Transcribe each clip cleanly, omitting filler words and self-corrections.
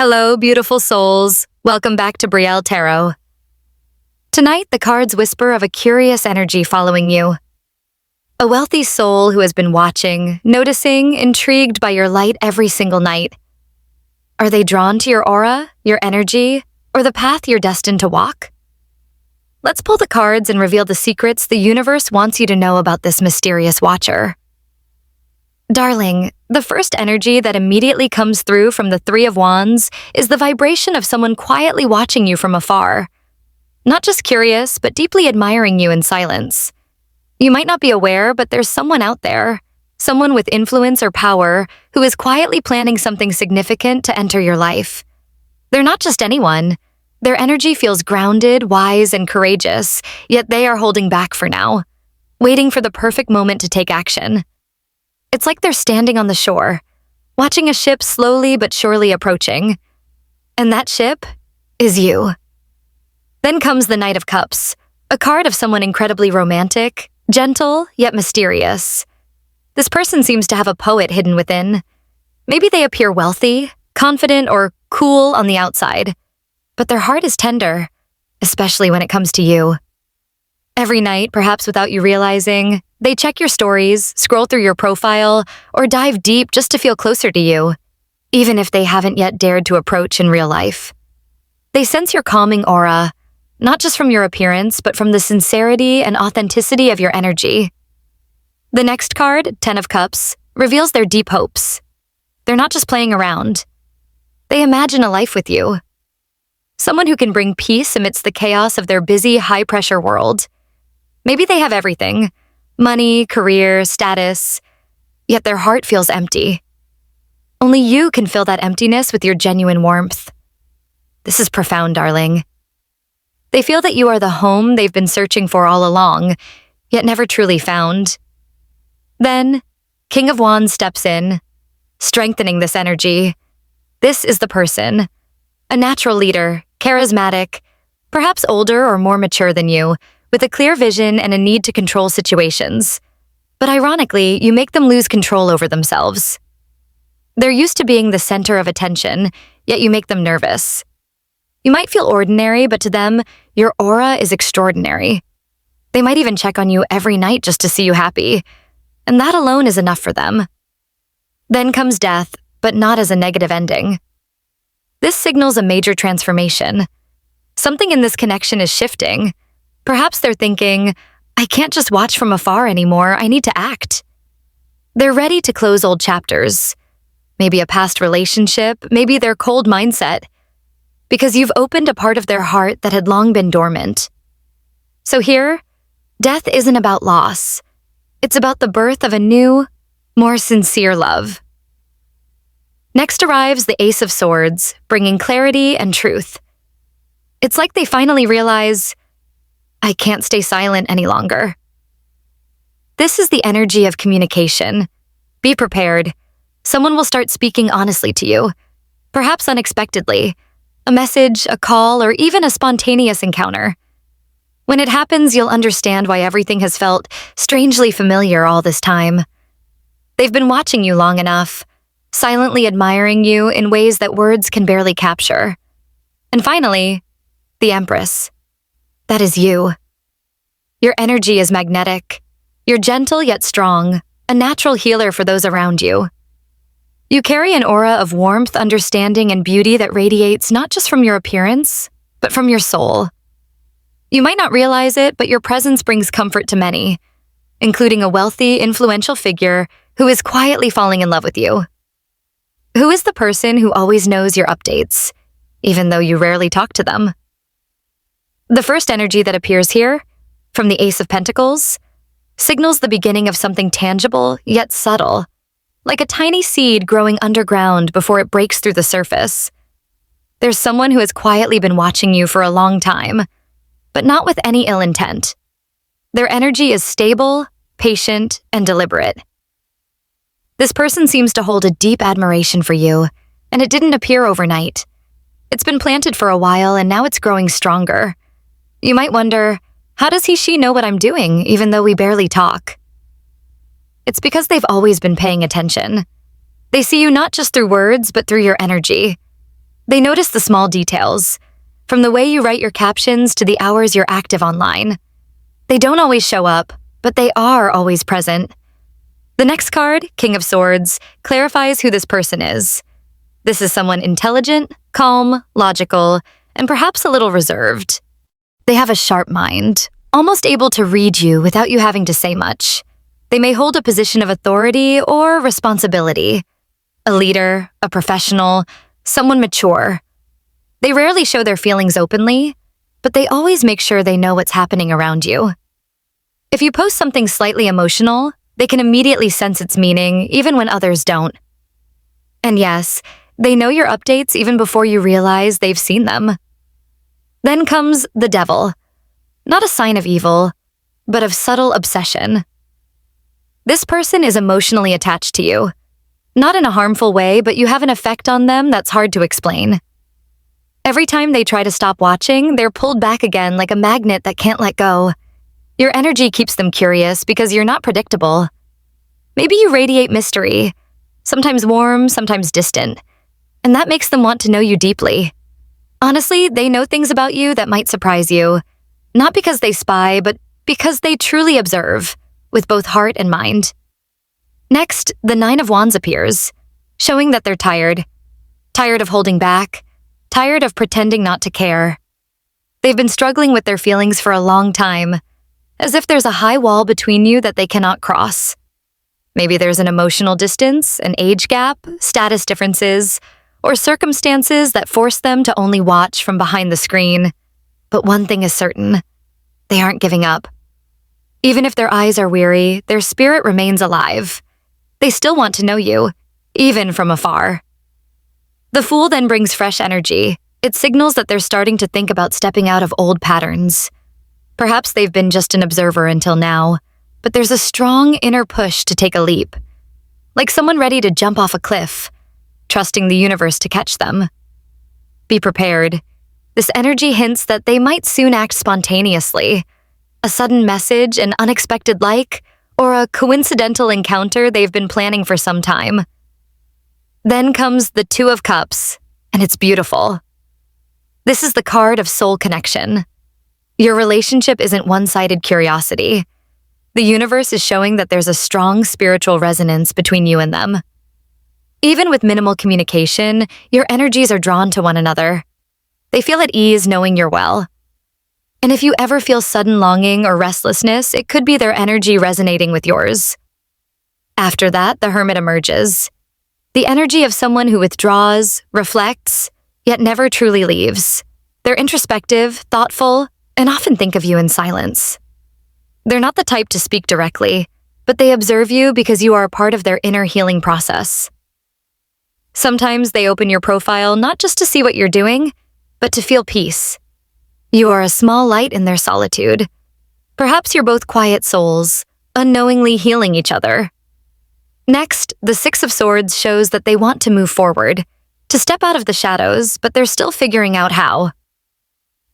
Hello, beautiful souls. Welcome back to Brielle Tarot. Tonight, the cards whisper of a curious energy following you. A wealthy soul who has been watching, noticing, intrigued by your light every single night. Are they drawn to your aura, your energy, or the path you're destined to walk? Let's pull the cards and reveal the secrets the universe wants you to know about this mysterious watcher. Darling, the first energy that immediately comes through from the Three of Wands is the vibration of someone quietly watching you from afar. Not just curious, but deeply admiring you in silence. You might not be aware, but there's someone out there, someone with influence or power, who is quietly planning something significant to enter your life. They're not just anyone. Their energy feels grounded, wise, and courageous, yet they are holding back for now, waiting for the perfect moment to take action. It's like they're standing on the shore, watching a ship slowly but surely approaching. And that ship is you. Then comes the Knight of Cups, a card of someone incredibly romantic, gentle, yet mysterious. This person seems to have a poet hidden within. Maybe they appear wealthy, confident, or cool on the outside, but their heart is tender, especially when it comes to you. Every night, perhaps without you realizing, they check your stories, scroll through your profile, or dive deep just to feel closer to you, even if they haven't yet dared to approach in real life. They sense your calming aura, not just from your appearance, but from the sincerity and authenticity of your energy. The next card, Ten of Cups, reveals their deep hopes. They're not just playing around. They imagine a life with you. Someone who can bring peace amidst the chaos of their busy, high-pressure world. Maybe they have everything: money, career, status, yet their heart feels empty. Only you can fill that emptiness with your genuine warmth. This is profound, darling. They feel that you are the home they've been searching for all along, yet never truly found. Then, King of Wands steps in, strengthening this energy. This is the person, a natural leader, charismatic, perhaps older or more mature than you, with a clear vision and a need to control situations. But ironically, you make them lose control over themselves. They're used to being the center of attention, yet you make them nervous. You might feel ordinary, but to them, your aura is extraordinary. They might even check on you every night just to see you happy, and that alone is enough for them. Then comes death, but not as a negative ending. This signals a major transformation. Something in this connection is shifting. Perhaps they're thinking, I can't just watch from afar anymore, I need to act. They're ready to close old chapters. Maybe a past relationship, maybe their cold mindset. Because you've opened a part of their heart that had long been dormant. So here, death isn't about loss. It's about the birth of a new, more sincere love. Next arrives the Ace of Swords, bringing clarity and truth. It's like they finally realize, I can't stay silent any longer. This is the energy of communication. Be prepared. Someone will start speaking honestly to you, perhaps unexpectedly. A message, a call, or even a spontaneous encounter. When it happens, you'll understand why everything has felt strangely familiar all this time. They've been watching you long enough, silently admiring you in ways that words can barely capture. And finally, the Empress. That is you. Your energy is magnetic. You're gentle yet strong, a natural healer for those around you. You carry an aura of warmth, understanding, and beauty that radiates not just from your appearance, but from your soul. You might not realize it, but your presence brings comfort to many, including a wealthy, influential figure who is quietly falling in love with you. Who is the person who always knows your updates, even though you rarely talk to them? The first energy that appears here, from the Ace of Pentacles, signals the beginning of something tangible yet subtle, like a tiny seed growing underground before it breaks through the surface. There's someone who has quietly been watching you for a long time, but not with any ill intent. Their energy is stable, patient, and deliberate. This person seems to hold a deep admiration for you, and it didn't appear overnight. It's been planted for a while, and now it's growing stronger. You might wonder, how does she know what I'm doing, even though we barely talk? It's because they've always been paying attention. They see you not just through words, but through your energy. They notice the small details, from the way you write your captions to the hours you're active online. They don't always show up, but they are always present. The next card, King of Swords, clarifies who this person is. This is someone intelligent, calm, logical, and perhaps a little reserved. They have a sharp mind, almost able to read you without you having to say much. They may hold a position of authority or responsibility. A leader, a professional, someone mature. They rarely show their feelings openly, but they always make sure they know what's happening around you. If you post something slightly emotional, they can immediately sense its meaning, even when others don't. And yes, they know your updates even before you realize they've seen them. Then comes the Devil. Not a sign of evil, but of subtle obsession. This person is emotionally attached to you. Not in a harmful way, but you have an effect on them that's hard to explain. Every time they try to stop watching, they're pulled back again like a magnet that can't let go. Your energy keeps them curious because you're not predictable. Maybe you radiate mystery, sometimes warm, sometimes distant, and that makes them want to know you deeply. Honestly, they know things about you that might surprise you, not because they spy, but because they truly observe, with both heart and mind. Next, the Nine of Wands appears, showing that they're tired. Tired of holding back, tired of pretending not to care. They've been struggling with their feelings for a long time, as if there's a high wall between you that they cannot cross. Maybe there's an emotional distance, an age gap, status differences, or circumstances that force them to only watch from behind the screen. But one thing is certain, they aren't giving up. Even if their eyes are weary, their spirit remains alive. They still want to know you, even from afar. The Fool then brings fresh energy. It signals that they're starting to think about stepping out of old patterns. Perhaps they've been just an observer until now, but there's a strong inner push to take a leap. Like someone ready to jump off a cliff, trusting the universe to catch them. Be prepared. This energy hints that they might soon act spontaneously. A sudden message, an unexpected like, or a coincidental encounter they've been planning for some time. Then comes the Two of Cups, and it's beautiful. This is the card of soul connection. Your relationship isn't one-sided curiosity. The universe is showing that there's a strong spiritual resonance between you and them. Even with minimal communication, your energies are drawn to one another. They feel at ease knowing you're well. And if you ever feel sudden longing or restlessness, it could be their energy resonating with yours. After that, the Hermit emerges. The energy of someone who withdraws, reflects, yet never truly leaves. They're introspective, thoughtful, and often think of you in silence. They're not the type to speak directly, but they observe you because you are a part of their inner healing process. Sometimes they open your profile not just to see what you're doing, but to feel peace. You are a small light in their solitude. Perhaps you're both quiet souls, unknowingly healing each other. Next, the Six of Swords shows that they want to move forward, to step out of the shadows, but they're still figuring out how.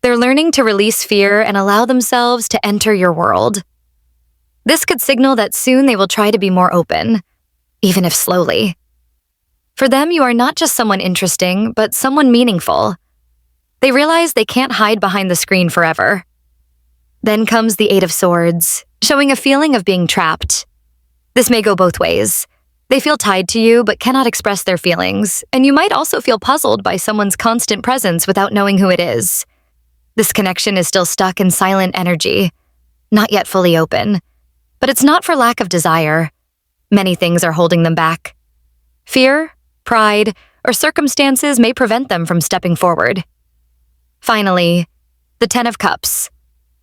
They're learning to release fear and allow themselves to enter your world. This could signal that soon they will try to be more open, even if slowly. For them, you are not just someone interesting, but someone meaningful. They realize they can't hide behind the screen forever. Then comes the Eight of Swords, showing a feeling of being trapped. This may go both ways. They feel tied to you but cannot express their feelings, and you might also feel puzzled by someone's constant presence without knowing who it is. This connection is still stuck in silent energy, not yet fully open. But it's not for lack of desire. Many things are holding them back. Fear, pride, or circumstances may prevent them from stepping forward. Finally, the Ten of Cups,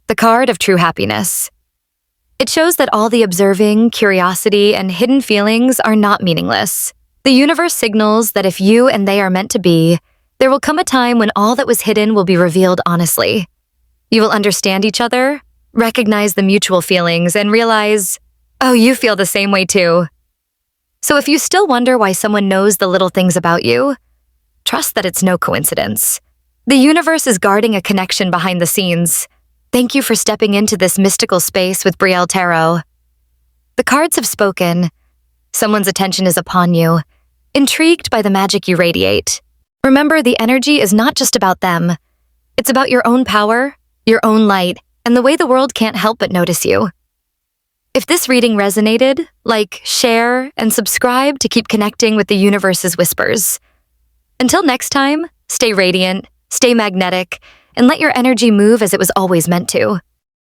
the card of true happiness. It shows that all the observing, curiosity, and hidden feelings are not meaningless. The universe signals that if you and they are meant to be, there will come a time when all that was hidden will be revealed honestly. You will understand each other, recognize the mutual feelings, and realize, oh, you feel the same way too. So if you still wonder why someone knows the little things about you, trust that it's no coincidence. The universe is guarding a connection behind the scenes. Thank you for stepping into this mystical space with Brielle Tarot. The cards have spoken. Someone's attention is upon you, intrigued by the magic you radiate. Remember, the energy is not just about them. It's about your own power, your own light, and the way the world can't help but notice you. If this reading resonated, like, share, and subscribe to keep connecting with the universe's whispers. Until next time, stay radiant, stay magnetic, and let your energy move as it was always meant to.